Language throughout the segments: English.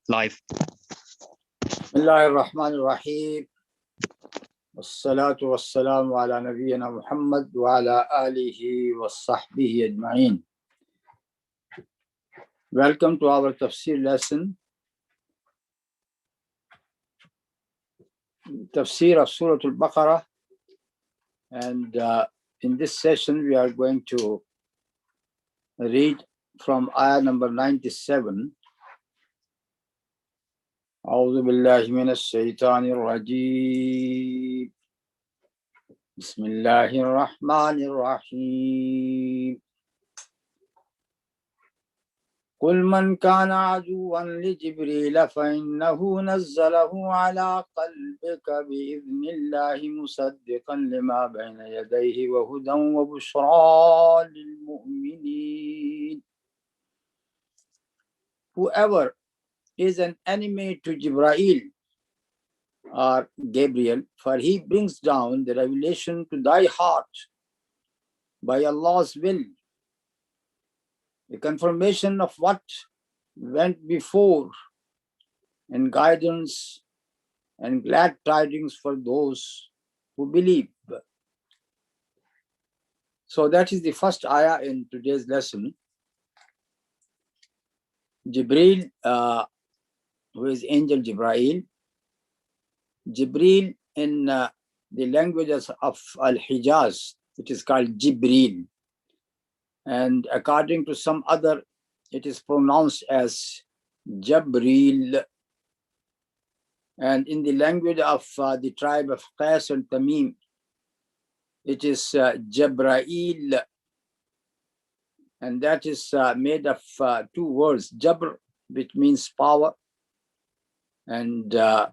live. Bismillahir Rahmanir Rahim. Wassalatu wassalamu ala nabiyyina Muhammad wa ala alihi wa sahbihi ajma'in. Welcome to our Tafsir lesson. Tafsir of Surah Al-Baqarah. And in this session, we are going to read from ayah number 97. أعوذ بالله من الشيطان الرجيم بسم الله الرحمن الرحيم قل من كان عدوا لجبريل فإنه نزله على قلبك بإذن الله مصدقا لما بين يديه وهدى وبشرى للمؤمنين. Whoever is an enemy to Jibreel or Gabriel, for he brings down the revelation to thy heart by Allah's will, the confirmation of what went before, and guidance and glad tidings for those who believe. So that is the first ayah in today's lesson. Jibreel, who is angel Jibreel. Jibreel in the languages of Al-Hijaz, it is called Jibreel. And according to some other, it is pronounced as Jabreel. And in the language of the tribe of Qais and Tamim, it is Jabraeel. And that is made of two words, Jabr, which means power, and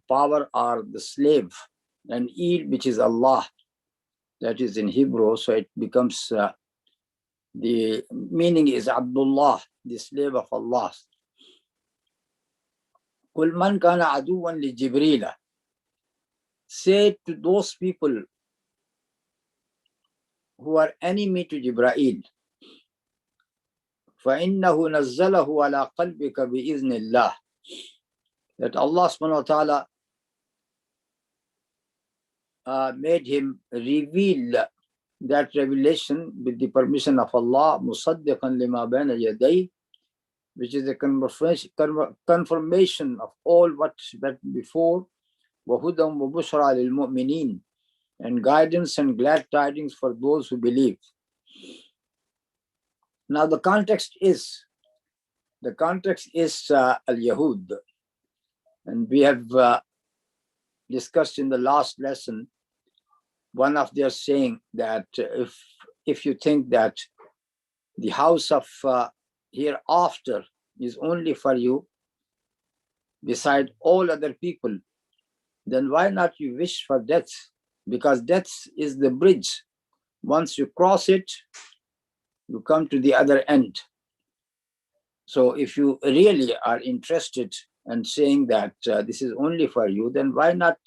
power are the slave, and Eel, which is Allah, that is in Hebrew, so it becomes, the meaning is Abdullah, the slave of Allah. قُلْ مَنْ كَانَ عَدُوًّا لِجِبْرِيلَ. Say to those people who are enemy to Jibreel, فَإِنَّهُ نَزَّلَهُ عَلَىٰ قَلْبِكَ بِإِذْنِ اللَّهِ, that Allah subhanahu wa ta'ala made him reveal that revelation with the permission of Allah, مُصَدِّقًا لِمَا بَيْنَ يَدَيْهِ, which is a confirmation of all what went before, وَهُدًى وَبُشْرَى لِلْمُؤْمِنِينَ, and guidance and glad tidings for those who believe. Now the context is Al-Yahud. And we have discussed in the last lesson one of their saying that if you think that the house of hereafter is only for you beside all other people, then why not you wish for death? Because death is the bridge. Once you cross it, you come to the other end. So if you really are interested and saying that this is only for you, then why not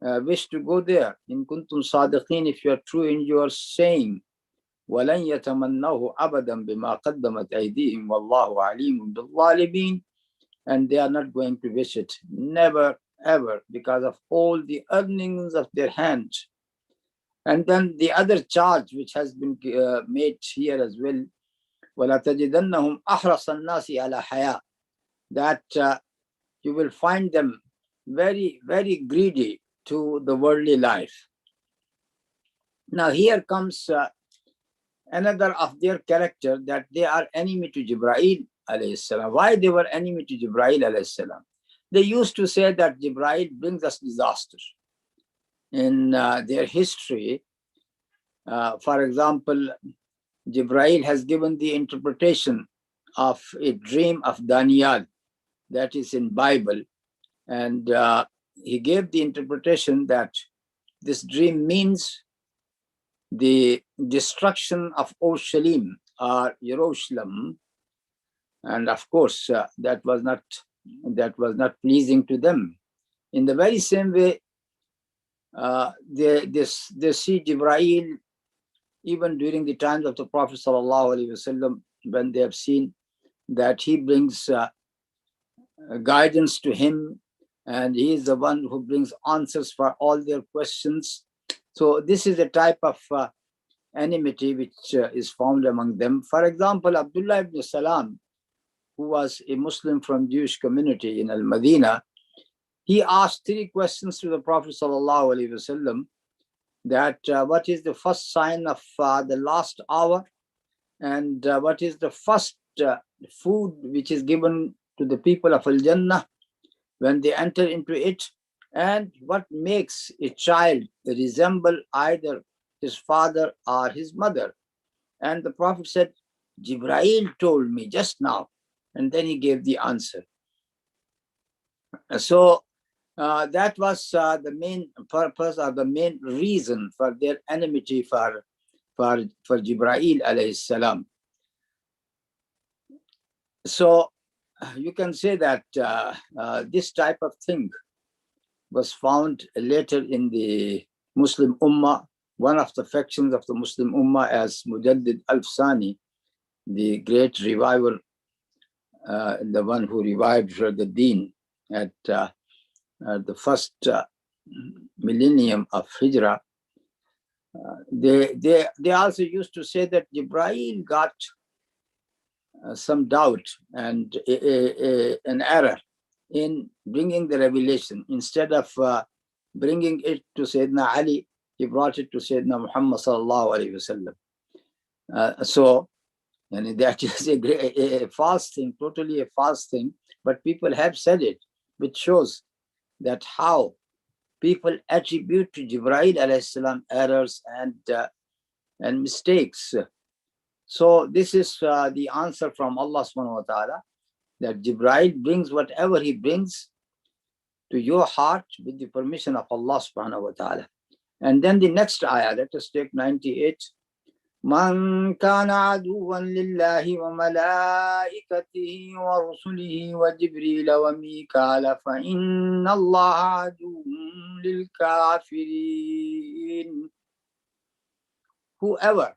wish to go there? In kuntum sadiqin, if you are true in your saying, وَلَنْ يَتَمَنَّوْهُ أَبَدًا بِمَا قَدَّمَتْ أَيْدِيهِمْ وَاللَّهُ عَلِيمٌ بِالظَّالِمِينَ, and they are not going to wish it, never ever, because of all the earnings of their hands. And then the other charge which has been made here as well, وَلَا تَجِدَنَّهُمْ أَحْرَصَ النَّاسِ عَلَى حَيَاةٍ, that you will find them very, very greedy to the worldly life. Now here comes another of their character, that they are enemy to Jibreel alayhis salam. Why they were enemy to Jibreel alayhis salam? They used to say that Jibreel brings us disaster. In their history, for example, Jibreel has given the interpretation of a dream of Daniel, that is in Bible, and he gave the interpretation that this dream means the destruction of Urushalim or Jerusalem, and of course that was not pleasing to them. In the very same way, they see Jibreel even during the times of the Prophet ﷺ, when they have seen that he brings guidance to him, and he is the one who brings answers for all their questions. So this is a type of enmity which is found among them. For example, Abdullah ibn Salam, who was a Muslim from Jewish community in Al-Madinah, he asked 3 questions to the Prophet ﷺ, that what is the first sign of the last hour, and what is the first food which is given to the people of Al-Jannah when they enter into it, and what makes a child resemble either his father or his mother. And the Prophet said, Jibreel told me just now, and then he gave the answer. So that was the main purpose or the main reason for their enmity for Jibreel alayhi salam. So you can say that this type of thing was found later in the Muslim Ummah, one of the factions of the Muslim Ummah, as Mujaddid al-Thani, the great reviver, the one who revived the deen at the first millennium of Hijrah. They also used to say that Jibreel got some doubt and an error in bringing the revelation. Instead of bringing it to Sayyidina Ali, he brought it to Sayyidina Muhammad sallallahu alaihi wasallam. So, and that is a false thing, totally a false thing. But people have said it, which shows that how people attribute to Jibreel alayhi salam errors and mistakes. So this is the answer from Allah subhanahu wa ta'ala, that Jibreel brings whatever he brings to your heart with the permission of Allah subhanahu wa ta'ala. And then the next ayah, let us take 98. Man kana aduwan lillahi wa malaikatihi wa rusulihi wa Jibreel wa Mikaala fa inna Allah aduwwun lil kafirin. Whoever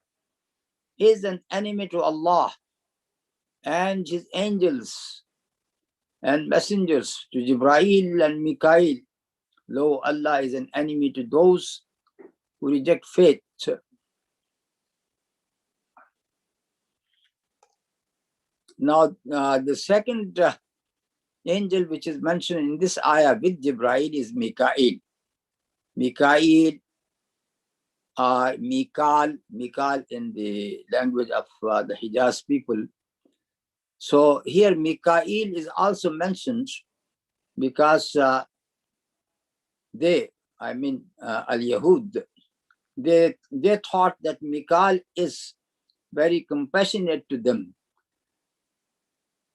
is an enemy to Allah and his angels and messengers, to Jibreel and Mikael, lo, Allah is an enemy to those who reject faith. Now, the second angel which is mentioned in this ayah with Jibreel is Mikael. Mikael, Mikal in the language of the Hijaz people. So here Mikael is also mentioned because Al-Yahud, they thought that Mikael is very compassionate to them,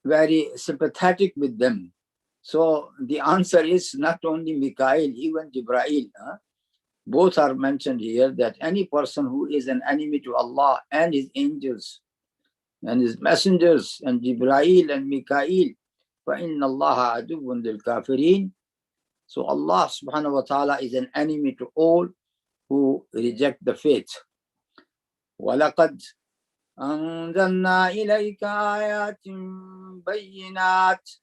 very sympathetic with them. So the answer is not only Mikael, even Jibreel. Both are mentioned here, that any person who is an enemy to Allah and his angels and his messengers and Jibreel and Mikael, فَإِنَّ اللَّهَ عَدُوٌّ لِلْكَافِرِينَ. So Allah subhanahu wa ta'ala is an enemy to all who reject the faith. وَلَقَدْ أَنزَلْنَا إِلَيْكَ آيَاتٍ بَيِّنَاتٍ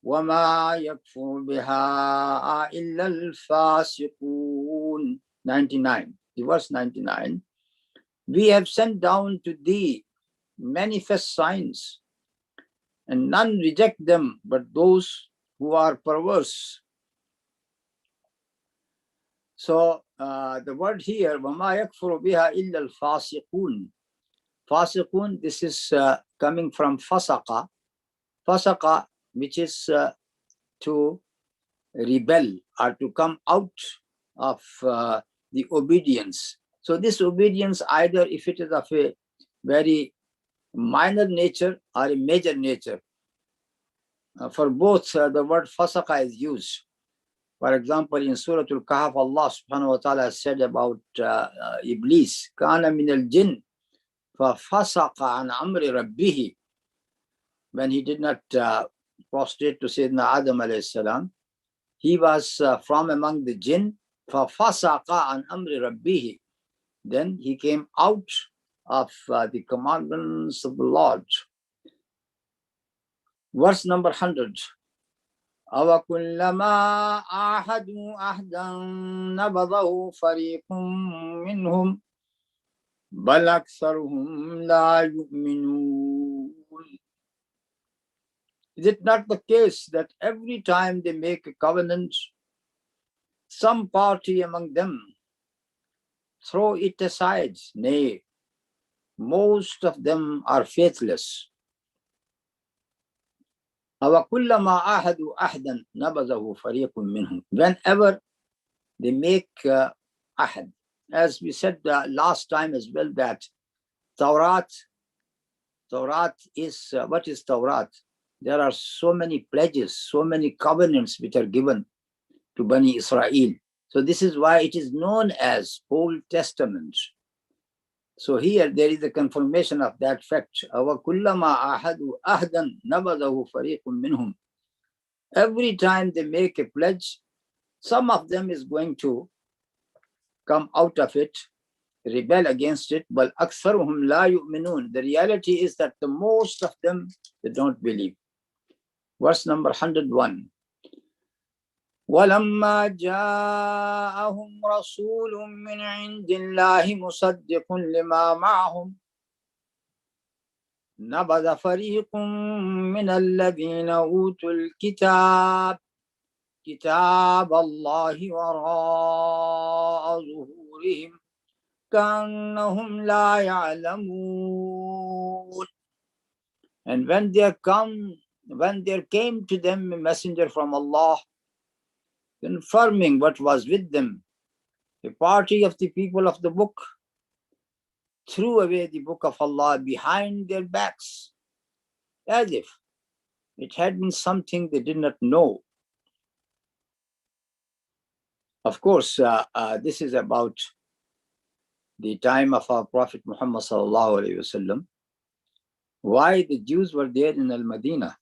وَمَا يَكْفُرُ بِهَا إِلَّا الْفَاسِقُونَ. 99, verse 99. We have sent down to thee manifest signs, and none reject them but those who are perverse. So the word here, وَمَا يَكْفُرُ بِهَا إِلَّا الْفَاسِقُونَ. Fasiqun, this is coming from fasaqa. Fasaqa, which is to rebel or to come out of the obedience. So this obedience, either if it is of a very minor nature or a major nature, for both the word fasaqa is used. For example, in Surah Al-Kahf, Allah subhanahu wa ta'ala said about Iblis, kana min al-jinn fa fasaqa an amri rabbihi. When he did not prostrate to Sayyidina Adam alayhi salam, he was from among the jinn, fa fasaqa an amri rabbihi. Then he came out of the commandments of the Lord. Verse number 100. أَوَكُلَّمَا عَاهَدُوا عَهْدًا نَبَذَهُ فَرِيقٌ مِّنْهُمْ بَلْ أَكْثَرُهُمْ لَا يُؤْمِنُونَ. Is it not the case that every time they make a covenant, some party among them throw it aside? Nay, most of them are faithless. أَوَكُلَّمَا عَاهَدُوا عَهْدًا نَبَذَهُ فَرِيقٌ مِّنْهُمْ. Whenever they make ahad, as we said last time as well, that Tawrat is, what is Tawrat? There are so many pledges, so many covenants which are given to Bani Israeel. So this is why it is known as Old Testament. So here there is a confirmation of that fact. وَكُلَّمَا عَاهَدُوا أَهْدًا نَبَذَهُ فَرِيقٌ مِّنْهُمْ. Every time they make a pledge, some of them is going to come out of it, rebel against it. But أَكْثَرُهُمْ لَا يُؤْمِنُونَ. The reality is that the most of them, they don't believe. Verse number 101. وَلَمَّا جَاءَهُمْ رَسُولٌ مِّنْ عِنْدِ اللَّهِ مُصَدِّقٌ لِمَا مَعَهُمْ نَبَذَ فَرِيقٌ مِّنَ الَّذِينَ أُوتُوا الْكِتَابَ كِتَابَ اللَّهِ وَرَاءَ ظُهُورِهِمْ كَأَنَّهُمْ لَا يَعْلَمُونَ. And when there came to them a messenger from Allah, confirming what was with them, a party of the people of the book threw away the book of Allah behind their backs, as if it had been something they did not know. Of course, this is about the time of our Prophet Muhammad sallallahu alaihi wasallam. Why the Jews were there in Al-Madinah?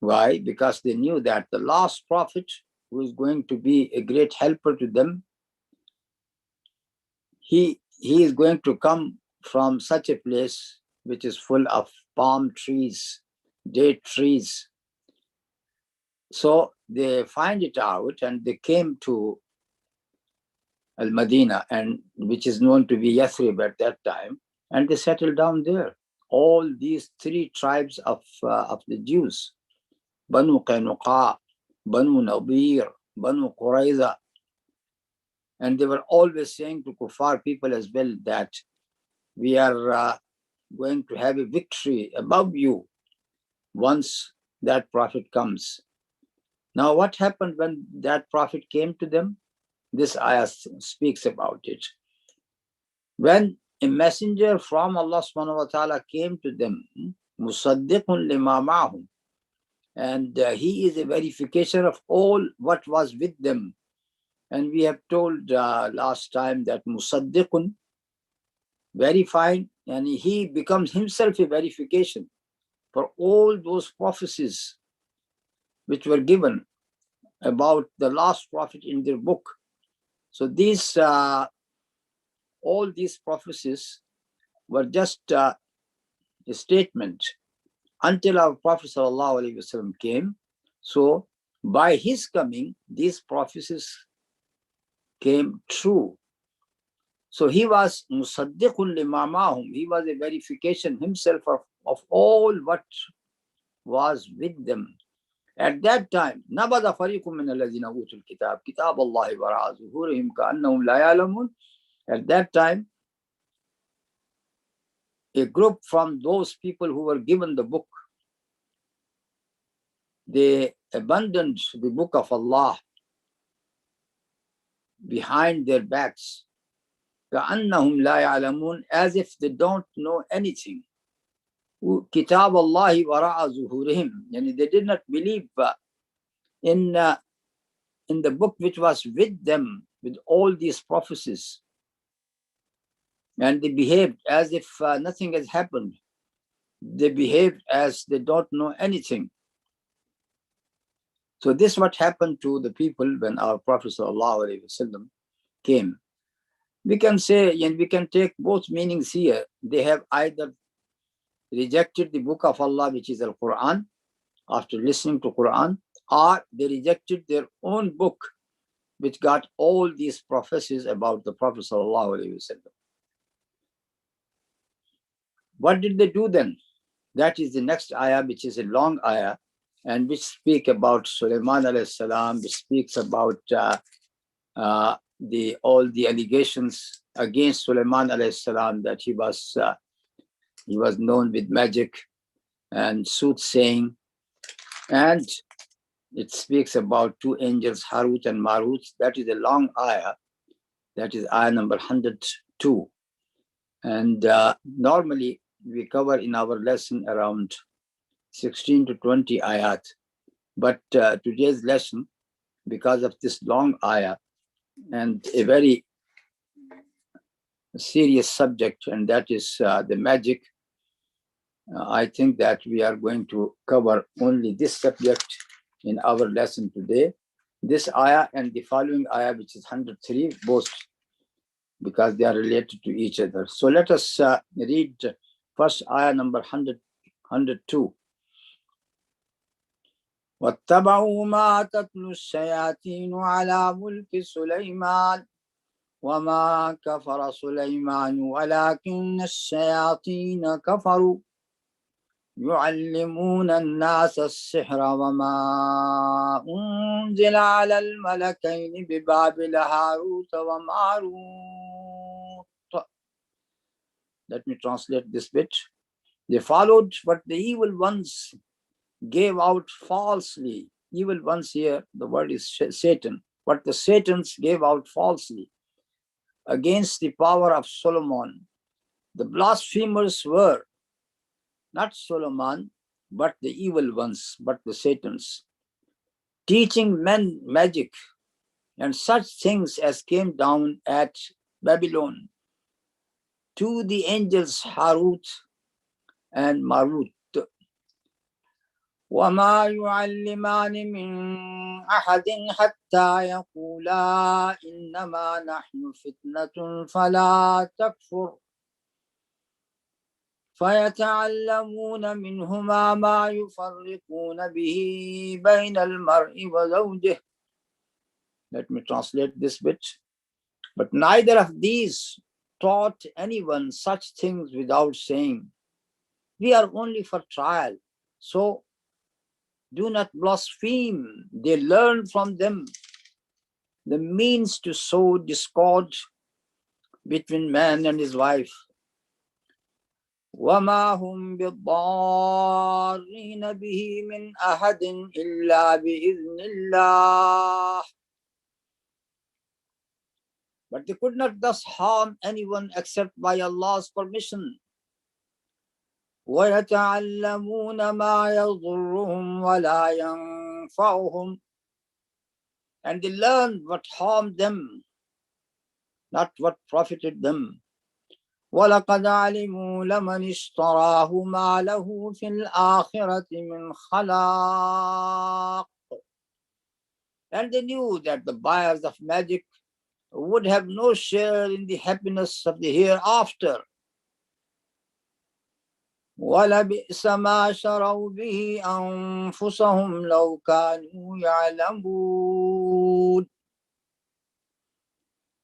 Why? Because they knew that the last prophet, who is going to be a great helper to them, he is going to come from such a place which is full of palm trees, date trees. So they find it out and they came to Al-Madinah, and which is known to be Yathrib at that time, and they settled down there. All these three tribes of the Jews, Banu Qaynuqa, Banu Nadir, Banu Qurayza, and they were always saying to Kuffar people as well that we are going to have a victory above you once that prophet comes. Now what happened when that prophet came to them? This ayah speaks about it. When a messenger from Allah subhanahu wa ta'ala came to them, musaddiqun lima ma'hum, and he is a verification of all what was with them. And we have told last time that musaddiqun, verifying, and he becomes himself a verification for all those prophecies which were given about the last prophet in their book. So these all these prophecies were just a statement until our Prophet ﷺ came. So by his coming, these prophecies came true. So he was musaddiqun lima ma'hum. He was a verification himself of all what was with them. At that time, نَبَذَ فَرِيقٌ مِّنَ الَّذِينَ أُوتُوا الْكِتَابَ كِتَابَ اللَّهِ وَرَاءَ ظُهُورِهِمْ كَأَنَّهُمْ لَا يَعْلَمُونَ. At that time, a group from those people who were given the book, they abandoned the book of Allah behind their backs, كَأَنَّهُمْ لَا يَعْلَمُونَ, as if they don't know anything. كِتَابَ اللَّهِ وَرَاءَ ظُهُورِهِمْ, and they did not believe in the book which was with them, with all these prophecies. And they behaved as if nothing has happened. They behaved as they don't know anything. So this is what happened to the people when our Prophet ﷺ came. We can say, and we can take both meanings here. They have either rejected the book of Allah, which is Al-Quran, after listening to Quran, or they rejected their own book, which got all these prophecies about the Prophet sallallahu alaihi wasallam. What did they do then? That is the next ayah, which is a long ayah, and which speak about Sulaymaan alayhi salam, which speaks about all the allegations against Sulaymaan alayhi salam, that he was known with magic and soothsaying. And it speaks about two angels, Harut and Marut. That is a long ayah. That is ayah number 102. And normally we cover in our lesson around 16 to 20 ayat. But today's lesson, because of this long ayah and a very serious subject, and that is the magic, I think that we are going to cover only this subject in our lesson today. This ayah and the following ayah, which is 103, both, because they are related to each other. So let us read first ayah number 102. وَاتَّبَعُوا مَا تَتْلُو الشَّيَاطِينُ عَلَى مُلْكِ سُلَيْمَانَ وَمَا كَفَرَ سُلَيْمَانُ وَلَكِنَّ الشَّيَاطِينَ كَفَرُوا يُعَلِّمُونَ النَّاسَ السِّحْرَ وَمَا أُنزِلَ عَلَى الْمَلَكَيْنِ بِبَابِلَ هَارُوتَ وَمَارُوتَ. Let me translate this bit. They followed what the evil ones gave out falsely. Evil ones here, the word is Satan. What the Satans gave out falsely against the power of Solomon. The blasphemers were not Solomon, but the evil ones, but the Satans, teaching men magic and such things as came down at Babylon to the angels Harut and Marut. وَمَا يُعَلِّمَانِ مِنْ أَحَدٍ حَتَّى يَقُولَا إِنَّمَا نَحْنُ فِتْنَةٌ فَلَا تَكْفُرْ فَيَتَعَلَّمُونَ مِنْهُمَا مَا يُفَرِّقُونَ بِهِ بَيْنَ الْمَرْءِ وَزَوْجِهِ. Let me translate this bit. But neither of these taught anyone such things without saying, we are only for trial, so do not blaspheme. They learn from them the means to sow discord between man and his wife. وَمَا هُمْ بِالضَّارِّينَ بِهِ مِنْ أَحَدٍ إِلَّا بِإِذْنِ اللَّهِ. But they could not thus harm anyone except by Allah's permission. وَيَتَعَلَّمُونَ مَا يَضُرُّهُمْ وَلَا يَنْفَعُهُمْ. And they learned what harmed them, not what profited them. وَلَقَدْ عَلِمُوا لَمَنِ اشْتَرَاهُ مَا لَهُ فِي الْآخِرَةِ مِنْ خَلَاقٍ. And they knew that the buyers of magic would have no share in the happiness of the hereafter. وَلَبِئْسَ مَا شَرَوْا بِهِ أَنفُسَهُمْ لَوْ كَانُوا يَعْلَمُونَ.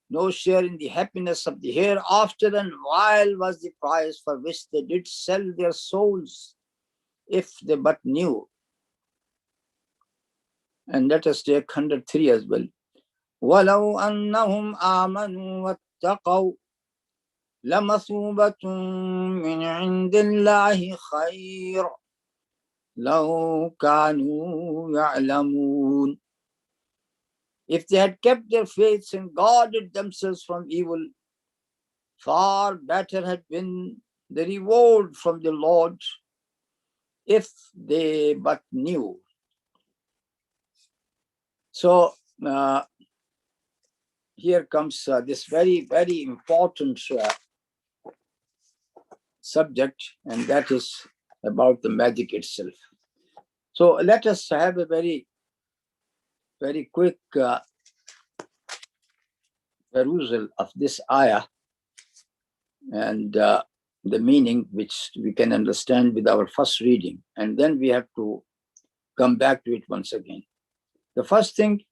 No share in the happiness of the hereafter, and vile was the price for which they did sell their souls, if they but knew. And let us take 103 as well. وَلَوْ أَنَّهُمْ آمَنُوا وَاتَّقَوْا لَمَثُوبَةٌ مِّنْ عِنْدِ اللَّهِ خَيْرٌ لَوْ كَانُوا يَعْلَمُونَ. If they had kept their faiths and guarded themselves from evil, far better had been the reward from the Lord, if they but knew. So here comes this very, very important subject, and that is about the magic itself. So let us have a very, very quick perusal of this ayah, and the meaning which we can understand with our first reading, and then we have to come back to it once again. The first thing,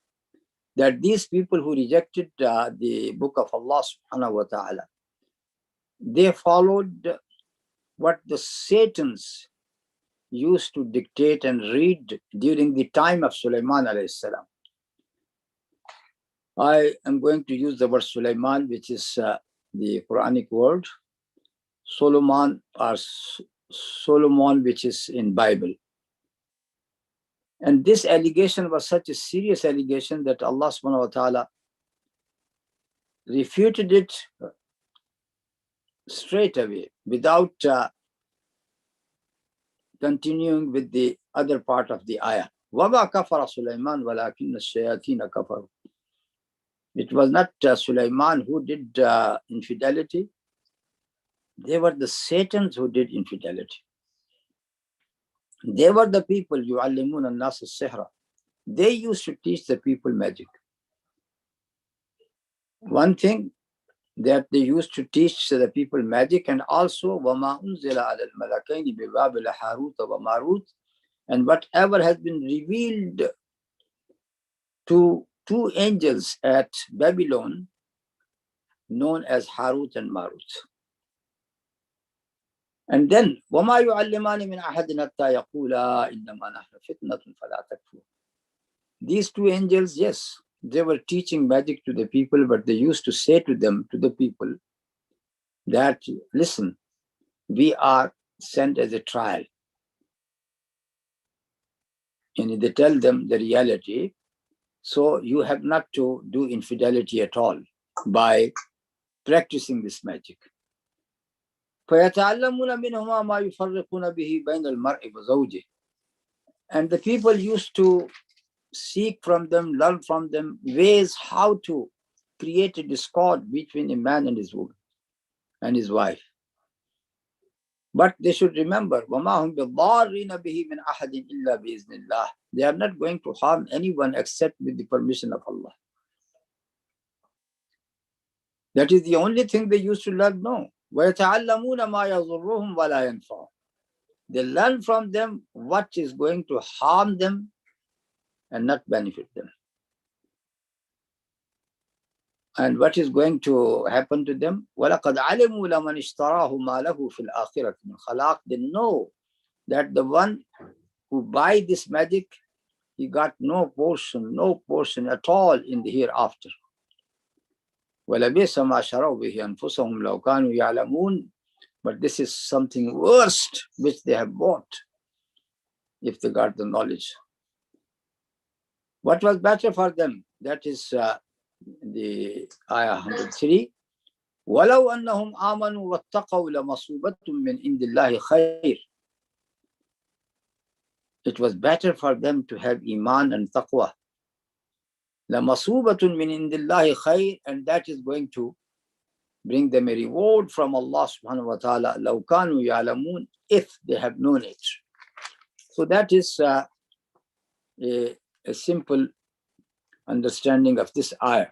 that these people who rejected the book of Allah subhanahu wa ta'ala, they followed what the Satans used to dictate and read during the time of Sulaymaan alayhi salam. I am going to use the word Sulaymaan, which is the Quranic word, Solomon or Solomon, which is in Bible. And this allegation was such a serious allegation that Allah subhanahu wa ta'ala refuted it straight away without continuing with the other part of the ayah. وَمَا كَفَرَ سُلَيْمَانُ وَلَكِنَّ الشَّيَاطِينَ كَفَرُوا. It was not Sulaymaan who did infidelity. They were the Satans who did infidelity. They were the people, يُعَلِّمُونَ النَّاسَ السِّحْرَ. They used to teach the people magic. One thing that they used to teach the people magic, and also وَمَا أُنزِلَ عَلَى الْمَلَكَيْنِ بِبَابِلَ حَارُوتَ وَمَارُوتَ, and whatever has been revealed to two angels at Babylon known as Harut and Marut. And then وَمَا يُعَلِّمَانِ مِنْ أَحَدٍ حَتَّى يَقُولَا إِنَّمَا نَحْنُ فِتْنَةٌ فَلَا تَكْفُرْ. These two angels, yes, they were teaching magic to the people, but they used to say to them, to the people, that, listen, we are sent as a trial. And they tell them the reality. So you have not to do infidelity at all by practicing this magic. فَيَتَعَلَّمُونَ مِنْهُمَا مَا يُفَرِّقُونَ بِهِ بَيْنَ الْمَرْءِ وَزَوْجِهِ. And the people used to seek from them, learn from them ways how to create a discord between a man and his woman and his wife. But they should remember, وَمَا هُمْ بِضَارِّينَ بِهِ مِنْ أَحَدٍ إِلَّا بِإِذْنِ اللَّهِ. They are not going to harm anyone except with the permission of Allah. That is the only thing they used to learn. No. وَيَتَعَلَّمُونَ مَا يَضُرُّهُمْ وَلَا يَنْفَعُهُم. They learn from them what is going to harm them and not benefit them. And what is going to happen to them? وَلَقَدْ عَلِمُوا لَمَنِ اشْتَرَاهُ مَا لَهُ فِي الْآخِرَةِ مِنْ خَلَاقٍ. They know that the one who buy this magic, he got no portion at all in the hereafter. وَلَبِئْسَ مَا شَرَوْا بِهِ أَنفُسَهُمْ لَوْ كَانُوا يَعْلَمُونَ. But this is something worst which they have bought if they got the knowledge. What was better for them? That is the ayah 103. وَلَوْ أَنَّهُمْ آمَنُوا وَاتَّقَوْا لَمَصُوبَةٌ مِّنْ عِنْدِ اللَّهِ خَيْرٌ. It was better for them to have iman and taqwa. لَمَصُوبَةٌ مِّنْ عِنْدِ اللَّهِ خَيْرٌ. And that is going to bring them a reward from Allah subhanahu wa ta'ala. لَوْ كَانُوا يَعْلَمُونَ. If they have known it. So that is a simple understanding of this ayah.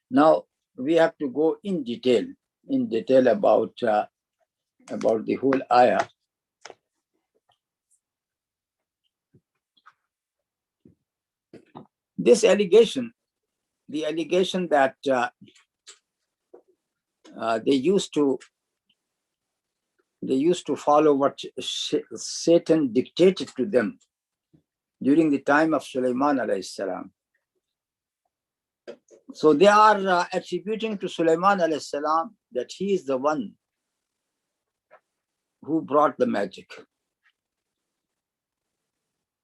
Now we have to go in detail about the whole ayah. This allegation, the allegation that they used to follow what Satan dictated to them during the time of Sulaymaan alayhi salam. So they are attributing to Sulaymaan alayhi salam that he is the one who brought the magic.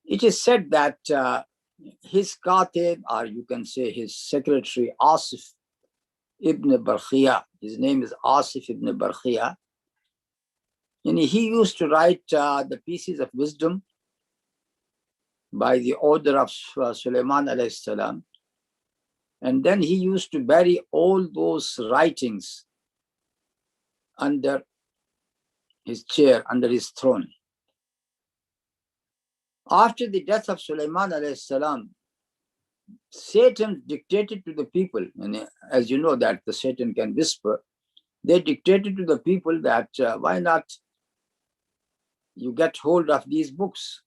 It is said that his katib, or you can say his secretary, Asif ibn Barkhia, his name is Asif ibn Barkhia, and he used to write the pieces of wisdom by the order of Sulaymaan alayhi salam. And then he used to bury all those writings under his chair, under his throne. After the death of Sulaymaan alayhi salam, Satan dictated to the people, and as you know that the Satan can whisper, they dictated to the people that why not you get hold of these books.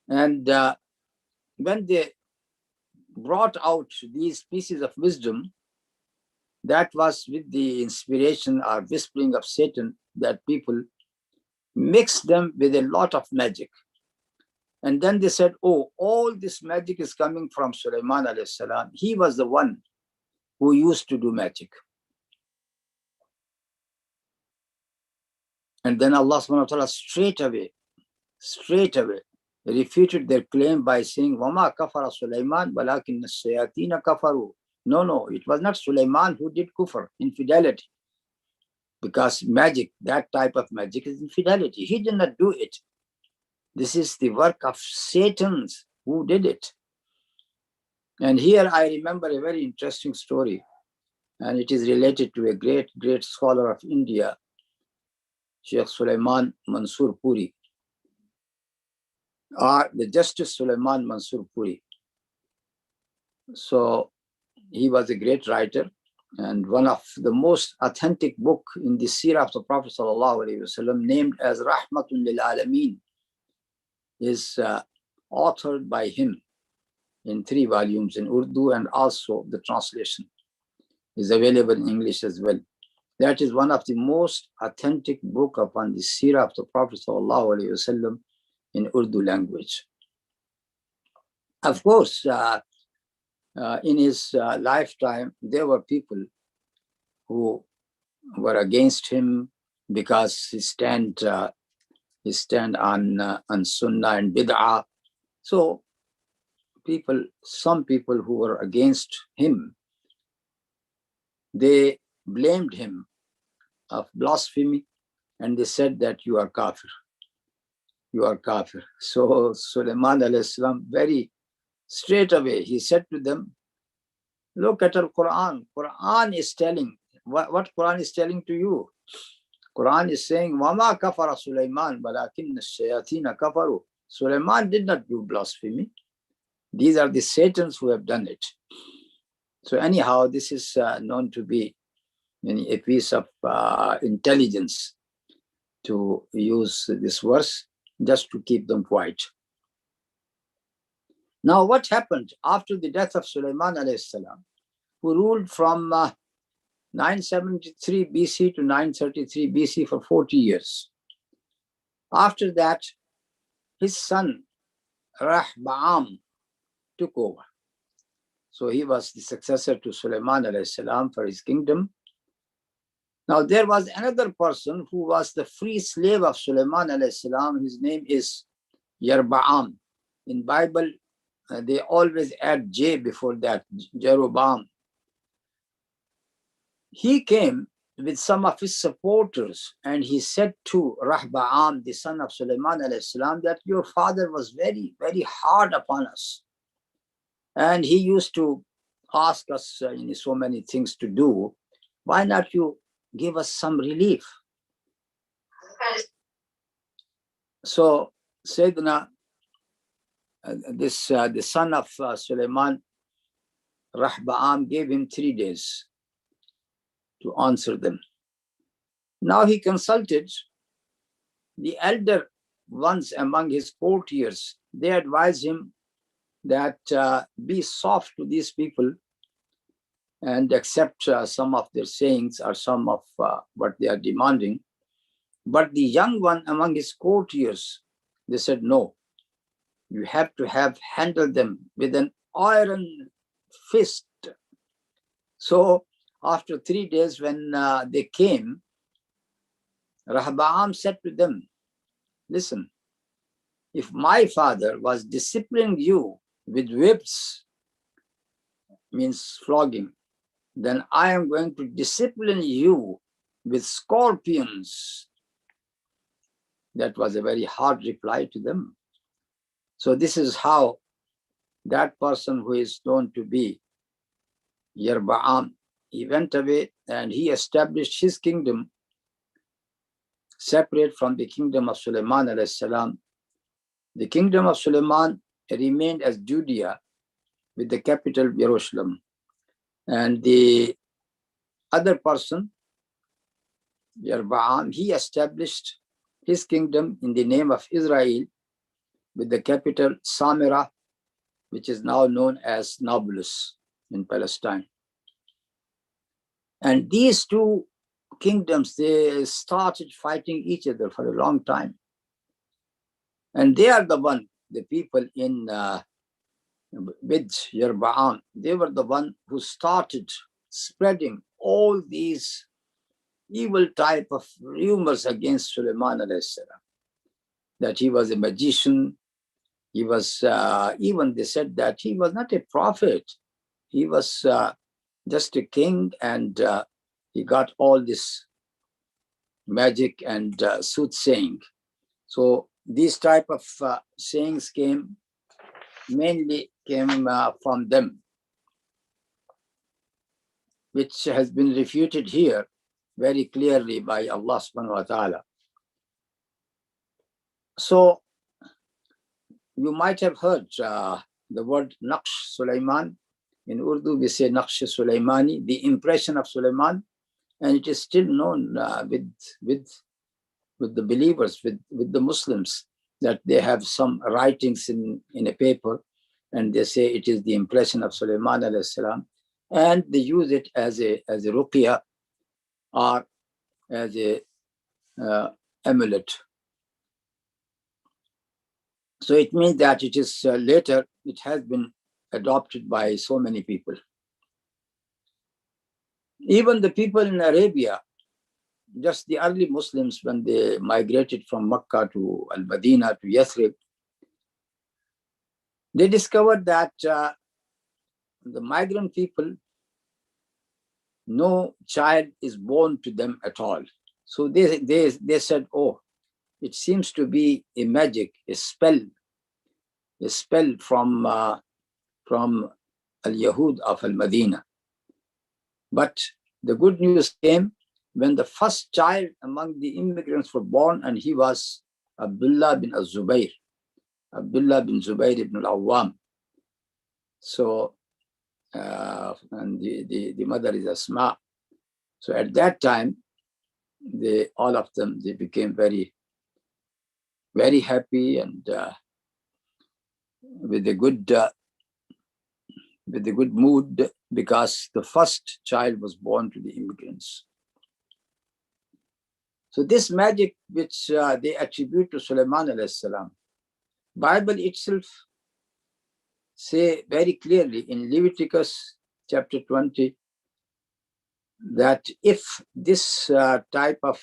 And when they brought out these pieces of wisdom, that was with the inspiration or whispering of Satan, that people mixed them with a lot of magic. And then they said, oh, all this magic is coming from Sulaymaan alayhi salam. He was the one who used to do magic. And then Allah subhanahu wa ta'ala straight away refuted their claim by saying, Wama kafara Sulaymaan walakin as-shayateen kafaru. No, it was not Sulaymaan who did kufr, infidelity. Because magic, that type of magic is infidelity. He did not do it. This is the work of Satan who did it. And here I remember a very interesting story, and it is related to a great scholar of India, Shaykh Sulaymaan Mansur Puri, or the Justice Sulaymaan Mansur Puri. So he was a great writer, and one of the most authentic book in the Seerah of the Prophet ﷺ, named as Rahmatun lil Alameen, is authored by him in 3 volumes in Urdu, and also the translation is available in English as well. That is one of the most authentic book upon the Seerah of the Prophet ﷺ in Urdu language. Of course, in his lifetime, there were people who were against him because he stand on Sunnah and Bid'ah. So some people who were against him, they blamed him of blasphemy, and they said that you are kafir. You are kafir. So Sulaymaan alayhi salam, very straight away, he said to them, look at Al-Quran. Quran is telling, what Quran is telling to you? Quran is saying, Wama kafara Sulaymaan walakin as-shayateen kafaru. Sulaymaan did not do blasphemy. These are the Satans who have done it. So anyhow, this is known to be a piece of intelligence to use this verse just to keep them quiet. Now, what happened after the death of Sulaymaan alayhi salam, who ruled from 973 BC to 933 BC for 40 years? After that, his son Rahba'am took over. So he was the successor to Sulaymaan alayhi salam for his kingdom. Now there was another person who was the free slave of Sulaymaan alayhi salam. His name is Yarba'am. In Bible, they always add J before that, Jeroboam. He came with some of his supporters, and he said to Rahba'am, the son of Sulaymaan alayhi salam, that your father was very, very hard upon us. And he used to ask us so many things to do. Why not you give us some relief? So Sayyidina, the son of Sulaymaan, Rahba'am, gave him 3 days to answer them. Now he consulted the elder ones among his courtiers. They advised him that be soft to these people and accept some of their sayings or some of what they are demanding. But the young one among his courtiers, they said, no, you have to handle them with an iron fist. So after 3 days, when they came, Rahba'am said to them, listen, if my father was disciplining you with whips, means flogging, then I am going to discipline you with scorpions. That was a very hard reply to them. So this is how that person who is known to be Yarba'am, he went away and he established his kingdom separate from the kingdom of Sulaymaan alayhi salam. The kingdom of Sulaymaan remained as Judea with the capital Jerusalem. And the other person, Yerba'am, he established his kingdom in the name of Israel with the capital Samirah, which is now known as Nablus in Palestine. And these two kingdoms, they started fighting each other for a long time. And they are the people in with Yerba'am, they were the one who started spreading all these evil type of rumors against Sulaymaan alayhi salam, that he was a magician. He was, even they said that he was not a prophet. He was just a king, and he got all this magic and soothsaying. So these type of sayings mainly came from them, which has been refuted here very clearly by Allah subhanahu wa ta'ala. So you might have heard the word Naqsh Sulaymaan. In Urdu, we say Naqsh Sulaymani, the impression of Sulaymaan, and it is still known with the believers, with the Muslims, that they have some writings in a paper, and they say it is the impression of Sulaymaan alayhi salam, and they use it as a ruqya or as a amulet. So it means that it is later, it has been adopted by so many people. Even the people in Arabia, just the early Muslims, when they migrated from Makkah to Al-Madinah to Yathrib, they discovered that the migrant people, no child is born to them at all. So they said, oh, it seems to be a magic, a spell from Al-Yahud of Al-Madinah. But the good news came when the first child among the immigrants were born, and he was Abdullah bin al-Zubayr, Abdullah bin Zubayr ibn al-Awwam. So, and the mother is Asma. So at that time, all of them, they became very, very happy and with a good mood, because the first child was born to the immigrants. So this magic which they attribute to Sulaymaan alayhi salam, Bible itself say very clearly in Leviticus chapter 20 that if this type of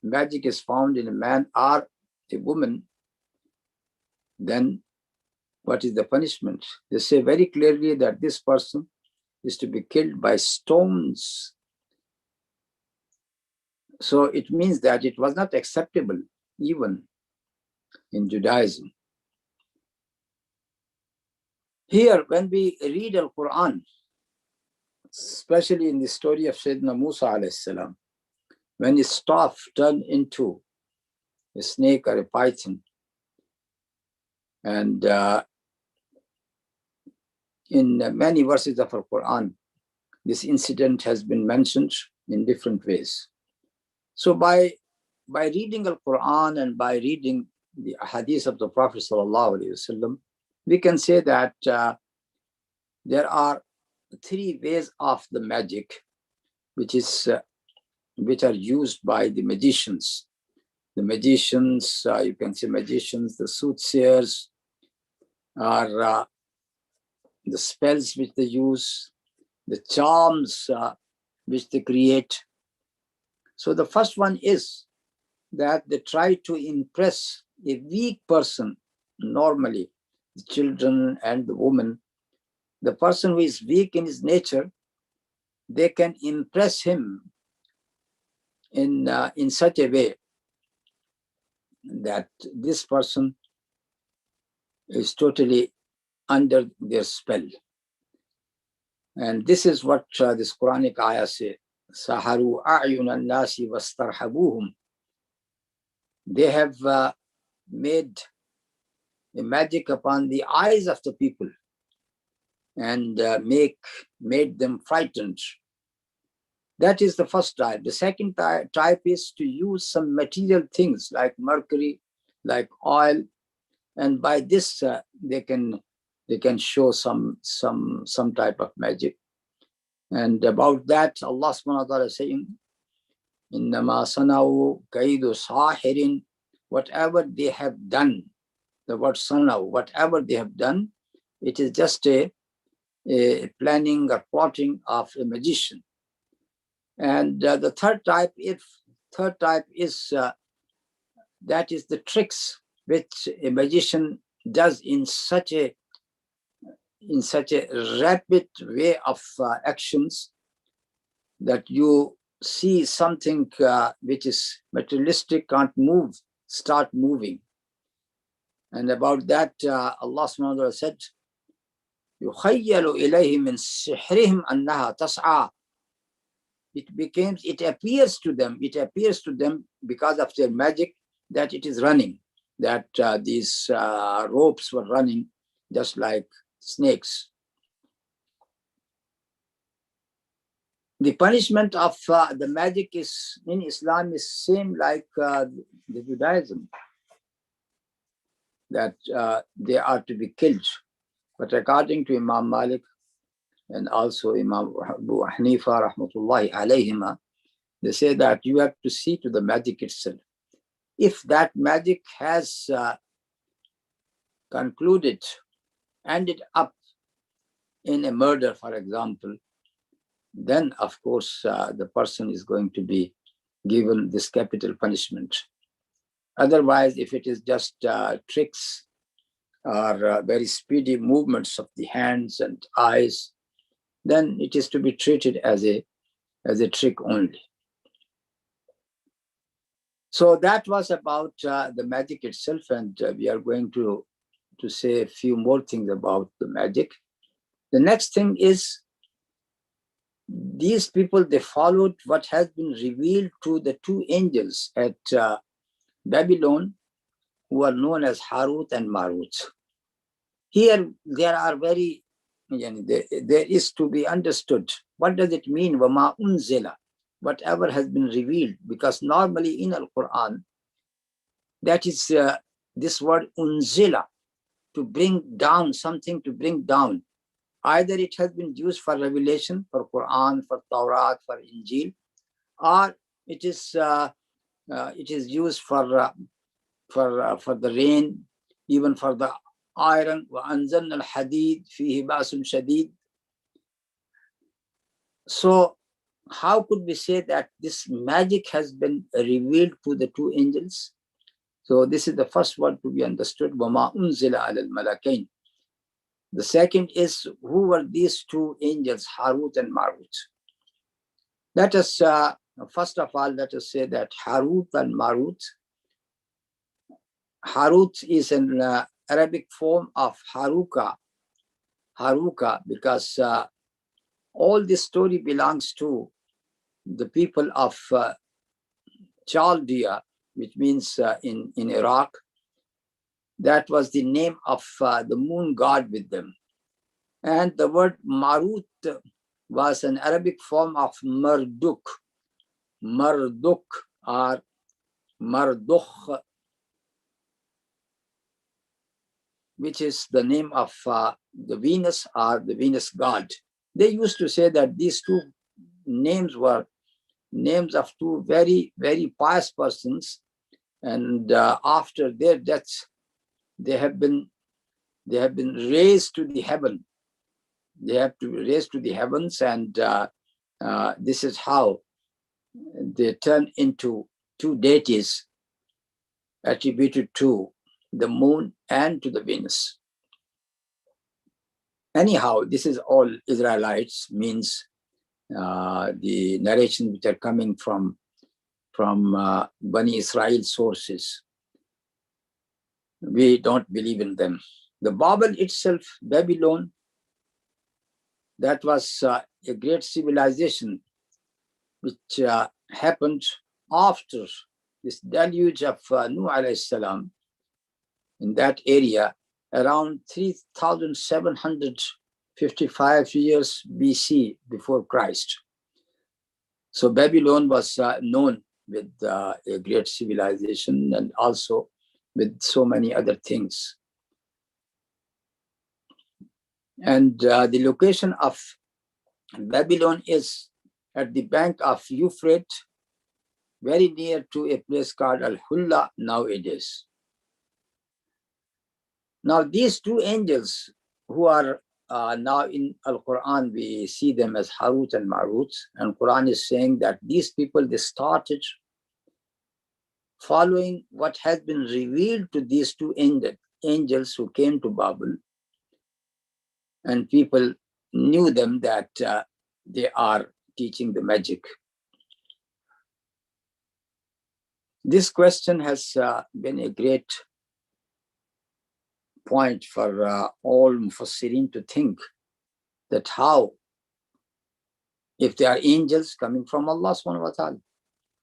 magic is found in a man or a woman, then what is the punishment? They say very clearly that this person is to be killed by stones. So it means that it was not acceptable even in Judaism. Here, when we read Al-Quran, especially in the story of Sayyidina Musa alayhi salam, when his staff turned into a snake or a python, and in many verses of Al-Quran, this incident has been mentioned in different ways. So by reading Al-Quran and by reading the hadith of the Prophet ﷺ, we can say that there are three ways of the magic which are used by the magicians. The magicians, you can say magicians, the soothsayers, or the spells which they use, the charms which they create. So the first one is that they try to impress a weak person, normally the children and the woman. The person who is weak in his nature, they can impress him in such a way that this person is totally under their spell. And this is what this Quranic ayah says. Saharu a'yun al-nasi wastarhabuhum. They have made a magic upon the eyes of the people and made them frightened. That is the first type. The second type is to use some material things like mercury, like oil, and by this they can show some type of magic. And about that, Allah subhanahu wa ta'ala is saying, "Innama sanau kaidu sahirin," whatever they have done. The word sanau, whatever they have done, it is just a planning or plotting of a magician. And the third type is that is the tricks which a magician does in such a rapid way of actions that you see something which is materialistic can't move, start moving. And about that, Allah subhanahu wa ta'ala said, يُخَيَّلُ إِلَيْهِ مِنْ سِحْرِهِمْ أَنَّهَا تَسْعَى. It appears to them because of their magic that it is running, that these ropes were running just like snakes. The punishment of the magic is in Islam is same like the Judaism, that they are to be killed. But according to Imam Malik and also Imam Abu Hanifa rahmatullahi alayhima, they say that you have to see to the magic itself. If that magic has ended up in a murder, for example, then of course the person is going to be given this capital punishment. Otherwise, if it is just tricks or very speedy movements of the hands and eyes, then it is to be treated as a trick only. So that was about the magic itself, and we are going to say a few more things about the magic. The next thing is, these people, they followed what has been revealed to the two angels at Babylon, who are known as Harut and Marut. Here, there are there is to be understood. What does it mean? وَمَا أُنزِلَ, whatever has been revealed. Because normally in Al-Quran, that is this word unzila, to bring down, something to bring down. Either it has been used for revelation, for Quran, for Tawrat, for Injil, or it is used for the rain, even for the iron. وَأَنزَلْنَا الْحَدِيدَ فِيهِ بَأْسٌ شَدِيدٌ. So how could we say that this magic has been revealed to the two angels? So this is the first word to be understood. وَمَا أُنزِلَ عَلَى الْمَلَكَيْنِ. The second is, who were these two angels, Harut and Marut? Let us, first of all, let us say that Harut and Marut. Harut is an Arabic form of Haruka, because all this story belongs to the people of Chaldea, which means in Iraq. That was the name of the moon god with them. And the word Marut was an Arabic form of Marduk or Mardukh, which is the name of the Venus or the Venus god. They used to say that these two names were names of two very, very pious persons, and after their deaths, they have been raised to the heaven. They have to be raised to the heavens, and this is how they turn into two deities attributed to the moon and to the Venus. Anyhow, this is all Israelites, means the narrations which are coming from Bani Israeel sources. We don't believe in them. The Babel itself, Babylon, that was a great civilization which happened after this deluge of Nuh alayhi salam in that area around 3,755 years BC, before Christ. So Babylon was known with a great civilization and also with so many other things. And the location of Babylon is at the bank of Euphrates, very near to a place called Al-Hulla nowadays. Now these two angels who are now in Al-Quran, we see them as Harut and Marut, and Quran is saying that these people, they started following what has been revealed to these two angels who came to Babel, and people knew them that they are teaching the magic. This question has been a great point for all Mufassirin to think that how, if they are angels coming from Allah subhanahu wa ta'ala,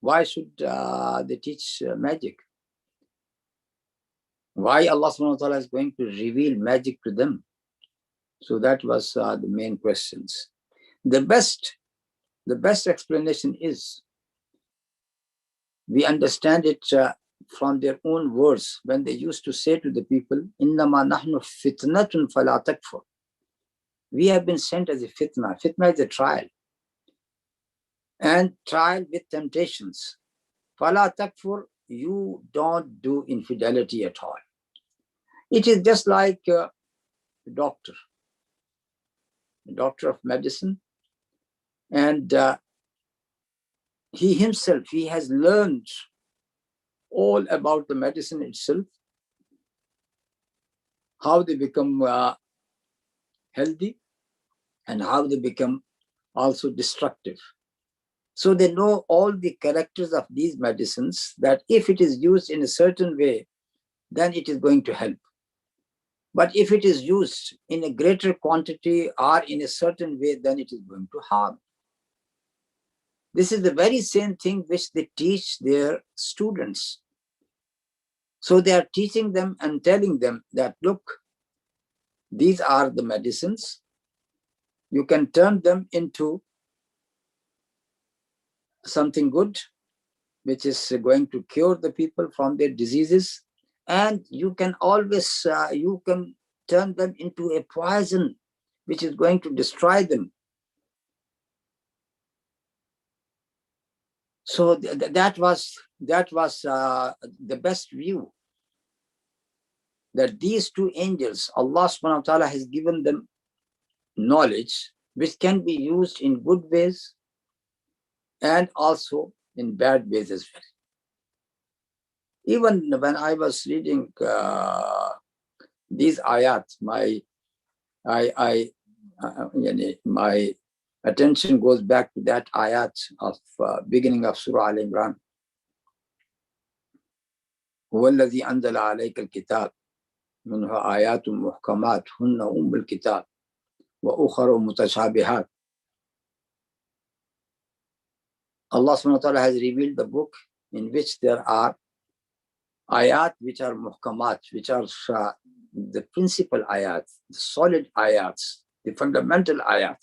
why should they teach magic? Why Allah subhanahu wa ta'ala is going to reveal magic to them? So that was the main questions. The best explanation is, we understand it from their own words when they used to say to the people, "Innama nahnu fitnatun fala takfur." We have been sent as a fitna. Fitna is a trial, and trial with temptations. Fala takfur, you don't do infidelity at all. It is just like a doctor of medicine, and he himself, he has learned all about the medicine itself, how they become healthy and how they become also destructive. So they know all the characters of these medicines, that if it is used in a certain way, then it is going to help. But if it is used in a greater quantity or in a certain way, then it is going to harm. This is the very same thing which they teach their students. So they are teaching them and telling them that, look, these are the medicines. You can turn them into something good, which is going to cure the people from their diseases. And you can always, you can turn them into a poison, which is going to destroy them. So that was the best view, that these two angels, Allah subhanahu wa ta'ala has given them knowledge which can be used in good ways and also in bad ways as well. Even when I was reading these ayat, my attention goes back to that ayat of beginning of Surah Al-Imran. هو الذي أنزل عليك الكتاب منه آيات محكمات هن أم الكتاب وأخر متشابهات. Allah subhanahu wa ta'ala has revealed the book in which there are ayat which are muhkamat, which are the principal ayat, the solid ayats, the fundamental ayat.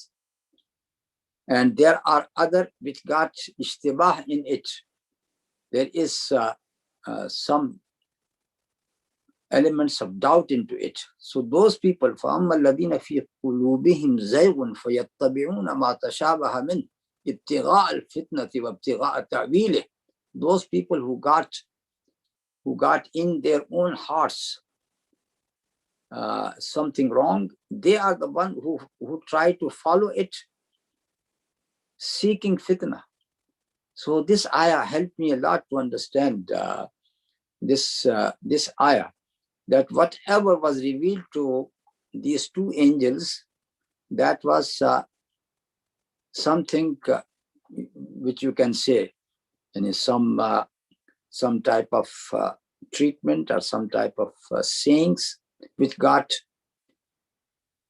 And there are other which got ishtibah in it. There is some elements of doubt into it. So those people, فَأَمَّا الَّذِينَ فِي قُلُوبِهِمْ زَيْغٌ فَيَتَّبِعُونَ مَا تَشَابَهَ مِنْهُ ابْتِغَاءَ الْفِتْنَةِ وَابْتِغَاءَ تَأْوِيلِهِ. Those people who got in their own hearts something wrong, they are the one who try to follow it, seeking fitnah. So this ayah helped me a lot to understand this ayah, that whatever was revealed to these two angels, that was something which you can say, and some type of treatment or some type of sayings which got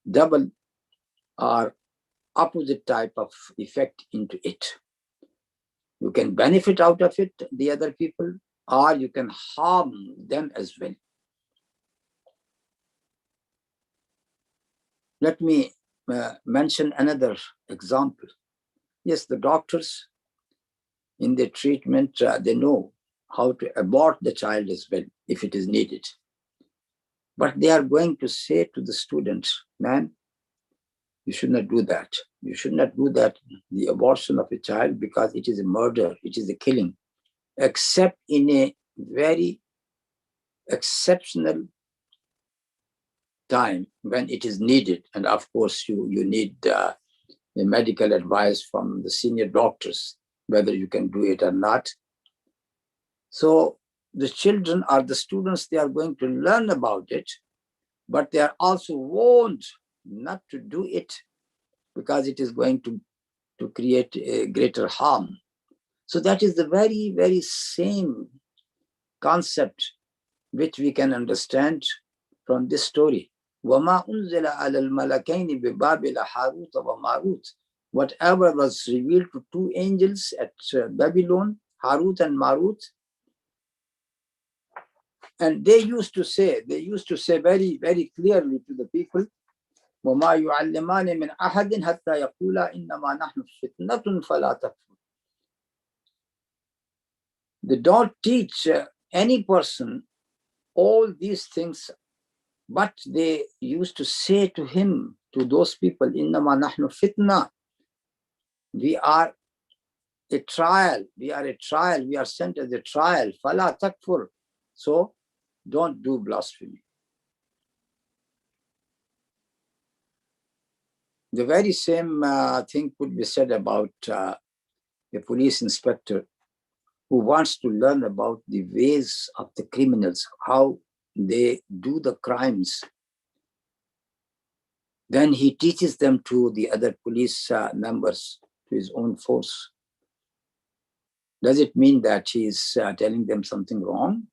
double or opposite type of effect into it. You can benefit out of it, the other people, or you can harm them as well. Let me mention another example. Yes, the doctors, in the treatment, they know how to abort the child as well, if it is needed. But they are going to say to the student, man, you should not do that. You should not do that, the abortion of a child, because it is a murder, it is a killing, except in a very exceptional time when it is needed. And of course, you need the medical advice from the senior doctors, whether you can do it or not. So the children or the students, they are going to learn about it, but they are also warned not to do it because it is going to create a greater harm. So that is the very, very same concept which we can understand from this story. وَمَا أُنزِلَ عَلَى الْمَلَكَيْنِ بِبَابِلَ حَارُوتَ وَمَارُوتَ. Whatever was revealed to two angels at Babylon, Harut and Marut, and they used to say very, very clearly to the people, وَمَا يُعَلِّمَانِ مِنْ أَحَدٍ حَتَّى يَقُولَا إِنَّمَا نَحْنُ فِتْنَةٌ فَلَا تَكْفُرْ. They don't teach any person all these things, but they used to say to him, to those people, إِنَّمَا نَحْنُ فِتْنَةٌ. We are a trial, we are sent as a trial. فَلَا تَكْفُرْ. So don't do blasphemy. The very same thing could be said about a police inspector who wants to learn about the ways of the criminals, how they do the crimes. Then he teaches them to the other police members, to his own force. Does it mean that he is telling them something wrong?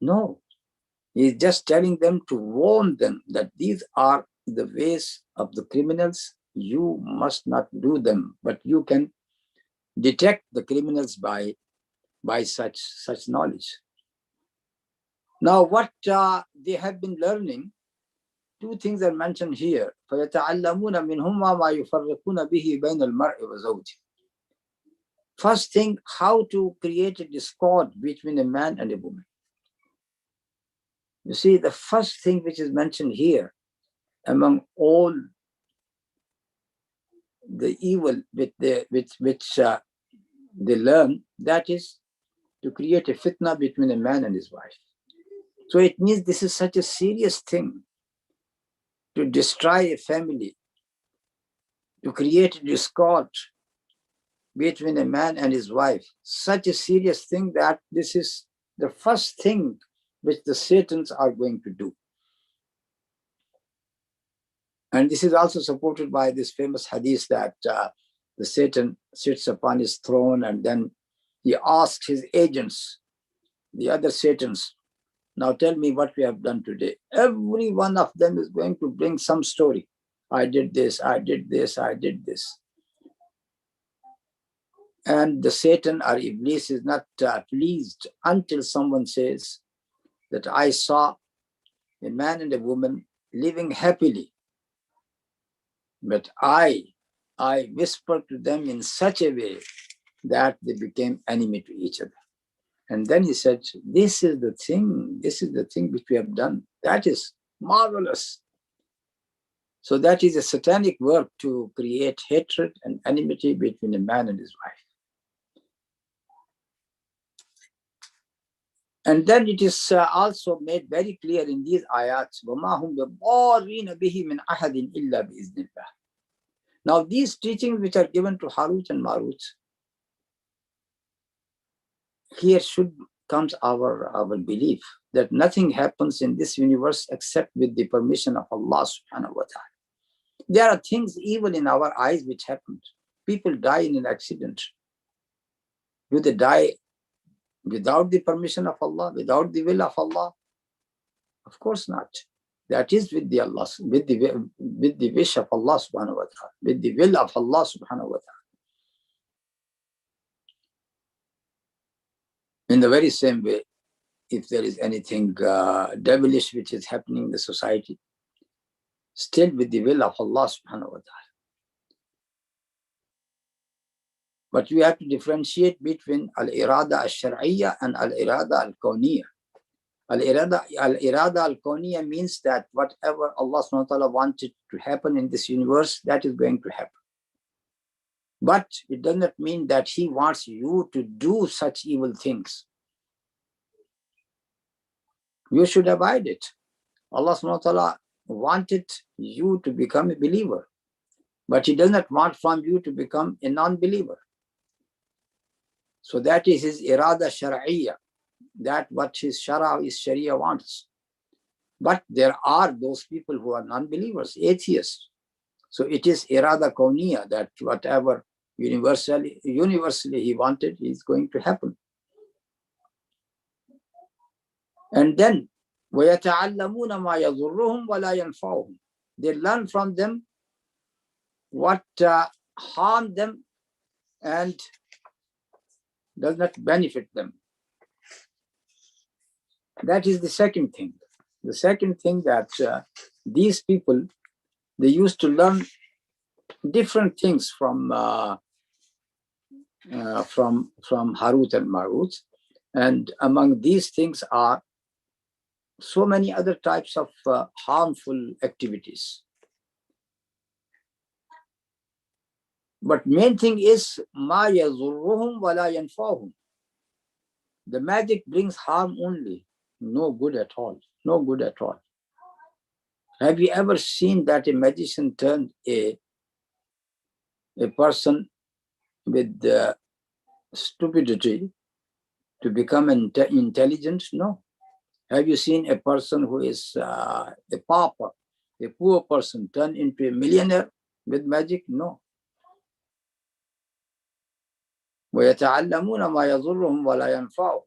No. He is just telling them to warn them that these are the ways of the criminals. You must not do them, but you can detect the criminals by such knowledge. Now, what they have been learning, two things are mentioned here. فَيَتَعَلَّمُونَ مِنْهُمَا مَا يُفَرِّقُونَ بِهِ بَيْنَ الْمَرْءِ وَزَوْجِهِ. First thing, how to create a discord between a man and a woman. You see, the first thing which is mentioned here, among all the evil which they learn, that is to create a fitna between a man and his wife. So it means this is such a serious thing, to destroy a family, to create a discord between a man and his wife. Such a serious thing that this is the first thing which the Satans are going to do. And this is also supported by this famous hadith that the Satan sits upon his throne and then he asks his agents, the other Satans, now tell me what we have done today. Every one of them is going to bring some story. I did this, I did this, I did this. And the Satan or Iblis is not pleased until someone says that I saw a man and a woman living happily, but I whispered to them in such a way that they became enemy to each other. And then he said, this is the thing which we have done. That is marvelous. So that is a satanic work to create hatred and enmity between a man and his wife. And then it is also made very clear in these ayats, وَمَا هُمْ بِضَارِّينَ بِهِ مِنْ أَحَدٍ إِلَّا بِإِذْنِ اللَّهِ. Now these teachings which are given to Harut and Marut, here should comes our belief that nothing happens in this universe except with the permission of Allah subhanahu wa ta'ala. There are things even in our eyes which happen. People die in an accident. Do they die without the permission of Allah, without the will of Allah? Of course not. That is with the wish of Allah subhanahu wa ta'ala, with the will of Allah subhanahu wa ta'ala. In the very same way, if there is anything devilish which is happening in the society, still with the will of Allah subhanahu wa ta'ala. But we have to differentiate between al-irada al-shar'iyya and al-irada al-kawniyya. Al-irada al-kawniyya means that whatever Allah subhanahu wa ta'ala wanted to happen in this universe, that is going to happen. But it does not mean that He wants you to do such evil things. You should avoid it. Allah subhanahu wa ta'ala wanted you to become a believer, but He does not want from you to become a non-believer. So that is His irada shar'iyya, that what His shara, His sharia wants. But there are those people who are non-believers, atheists. So it is irada kawniyya, that whatever universally He wanted is going to happen. And then وَيَتَعَلَّمُونَ مَا يَضُرُّهُمْ وَلَا يَنْفَعُهُم. They learn from them what harm them and does not benefit them. That is the second thing. The second thing, that these people, they used to learn different things from Harut and Marut, and among these things are so many other types of harmful activities. But main thing is ma yazurruhum wala yanfa'uhum. The magic brings harm only, no good at all. No good at all. Have you ever seen that a magician turned a person with stupidity to become intelligent? No. Have you seen a person who is a pauper, a poor person, turn into a millionaire with magic? No. وَيَتَعَلَّمُونَ مَا يَضُرُّهُمْ وَلَا يَنْفَعُهُم.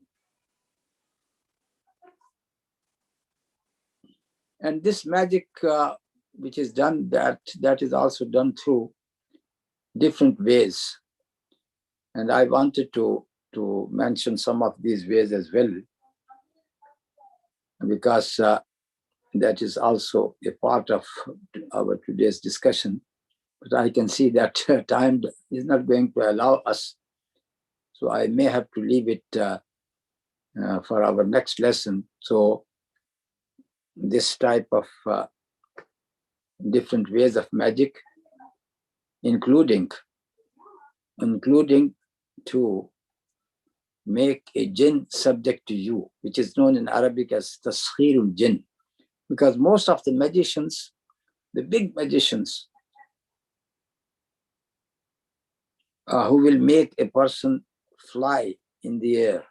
And this magic which is done, that is also done through different ways. And I wanted to mention some of these ways as well, because that is also a part of our today's discussion. But I can see that time is not going to allow us. So I may have to leave it for our next lesson. So this type of different ways of magic, including to make a jinn subject to you, which is known in Arabic as taskhirul jinn. Because most of the magicians, the big magicians, who will make a person fly in the air,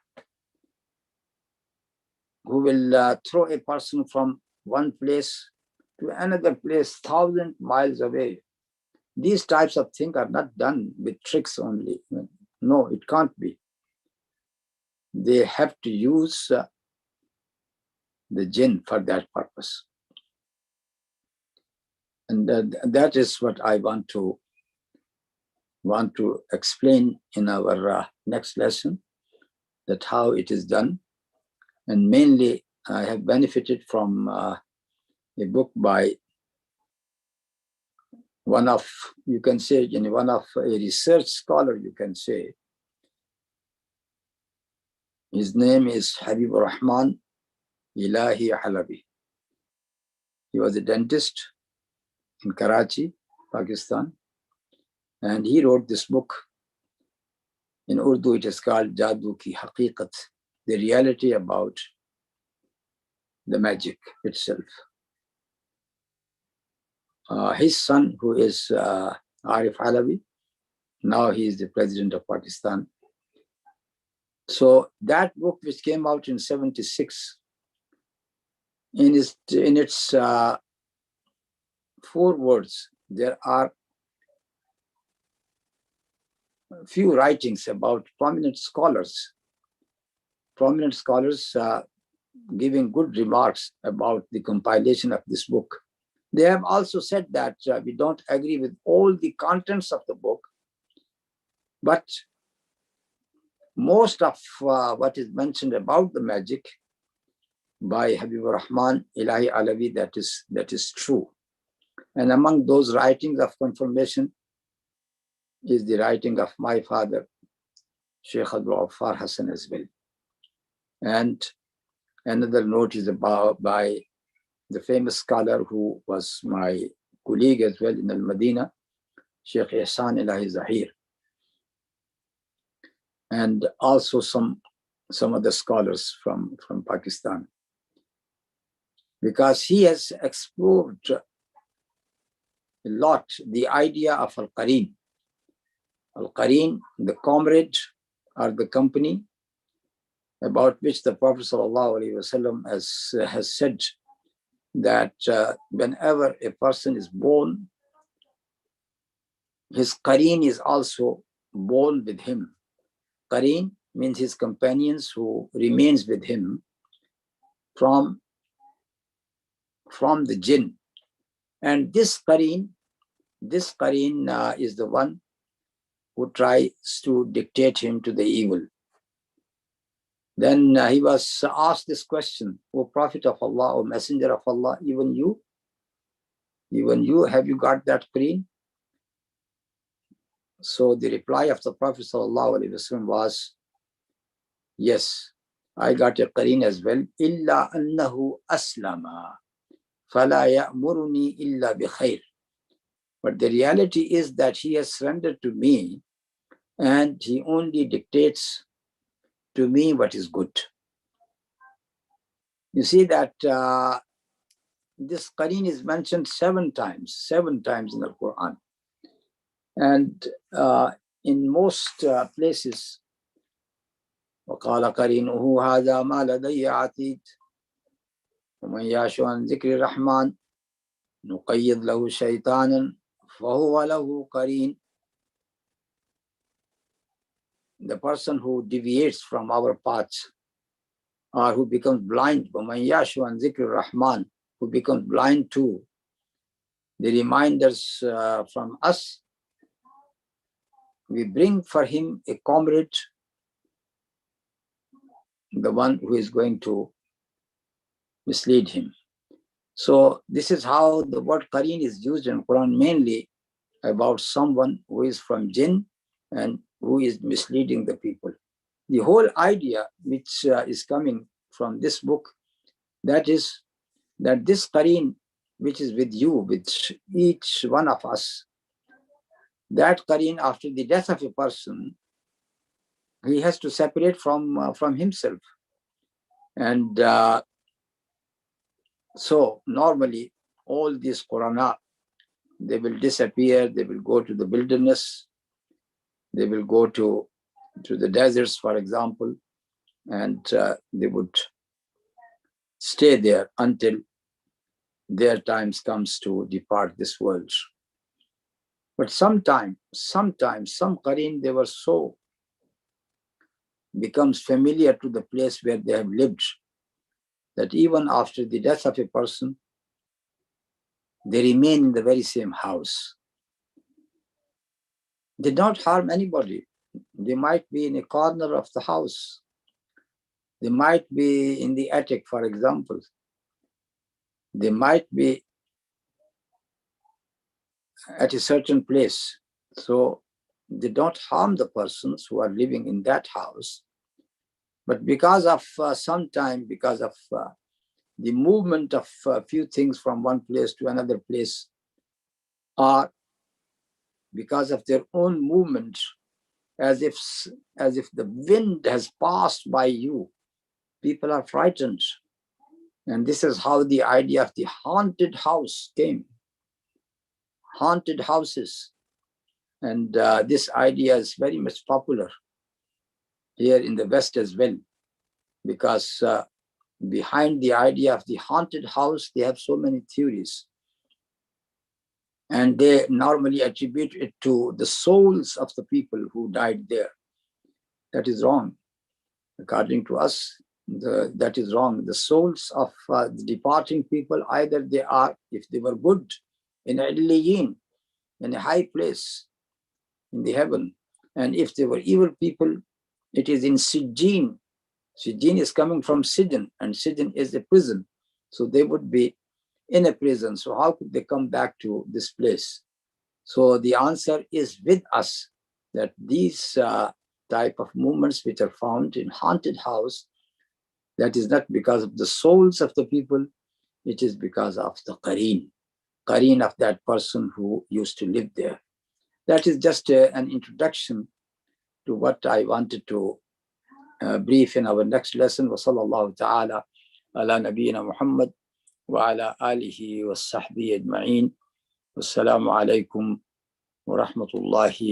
who will throw a person from one place to another place 1,000 miles away. These types of things are not done with tricks only. No, it can't be. They have to use the jinn for that purpose. And that is what I want to explain in our next lesson, that how it is done. And mainly I have benefited from a book by one of, you can say, one of a research scholar, you can say. His name is Habibur Rahman Ilahi Halabi. He was a dentist in Karachi, Pakistan. And he wrote this book. In Urdu, it is called Jadoo Ki Haqiqat, the reality about the magic itself. His son, who is Arif Halabi, now he is the president of Pakistan. So that book, which came out in 1976, in its 4 words, there are a few writings about prominent scholars giving good remarks about the compilation of this book. They have also said that we don't agree with all the contents of the book, but most of what is mentioned about the magic by Habibur Rahman Ilahi Alavi, that is true. And among those writings of confirmation, is the writing of my father, Shaykh Suhaib Hasan as well. And another note is by the famous scholar who was my colleague as well in Al-Madinah, Shaykh Ihsan alayhis, and also some other scholars from Pakistan, because he has explored a lot the idea of Al-Qareen. Al-Qareen, the comrade or the company, about which the Prophet ﷺ has said that whenever a person is born, his Qareen is also born with him. Qareen means his companions who remains with him from the jinn. And this Qareen is the one who tries to dictate him to the evil. Then he was asked this question, O Prophet of Allah, O Messenger of Allah, even you, have you got that Qareen? So the reply of the Prophet ﷺ was, yes, I got a Qareen as well. Illa annahu aslama, fala ya'muruni illa bi khair. But the reality is that he has surrendered to me and he only dictates to me what is good. You see that this Qareen is mentioned seven times in the Quran. And in most places, وَقَالَ قَرِينُهُ هَذَا مَا لَدَيَّ عَتِيدٌ وَمَنْ يَعْشُ عَنْ ذِكْرِ الرَّحْمَنِ نُقَيِّضْ لَهُ شَيْطَانًا فَهُوَ لَهُ قَرِينٌ. The person who deviates from our paths or who becomes blind, وَمَنْ يَعْشُ عَنْ ذِكْرِ الرَّحْمَنِ, who becomes blind to the reminders from us, we bring for him a comrade, the one who is going to mislead him. So this is how the word Qareen is used in Quran, mainly about someone who is from jinn and who is misleading the people. The whole idea which is coming from this book, that is that this Qareen which is with you, with each one of us, that Qareen after the death of a person, he has to separate from himself. And so normally all these Qurana, they will disappear, they will go to the wilderness, they will go to the deserts, for example, and they would stay there until their times comes to depart this world. But sometimes some Qareen, they were so becomes familiar to the place where they have lived, that even after the death of a person, they remain in the very same house. They don't harm anybody. They might be in a corner of the house. They might be in the attic, for example. They might be at a certain place. So they don't harm the persons who are living in that house. But because of because of the movement of a few things from one place to another place, or because of their own movement, as if the wind has passed by you, people are frightened. And this is how the idea of the haunted house came. Haunted houses. And this idea is very much popular here in the West as well, because behind the idea of the haunted house, they have so many theories. And they normally attribute it to the souls of the people who died there. That is wrong. According to us, that is wrong. The souls of the departing people, either they are, if they were good, in Adliyin, in a high place in the heaven. And if they were evil people, it is in Sijin. Sijin is coming from Sijin, and Sijin is a prison. So they would be in a prison. So how could they come back to this place? So the answer is with us. that these type of movements which are found in haunted house, that is not because of the souls of the people, it is because of the qareen of that person who used to live there. That is just an introduction to what I wanted to brief in our next lesson. Wa sallallahu ta'ala ala nabiyyina Muhammad wa ala alihi wa sahbihi ajma'in. Wassalamu alaikum wa rahmatullahi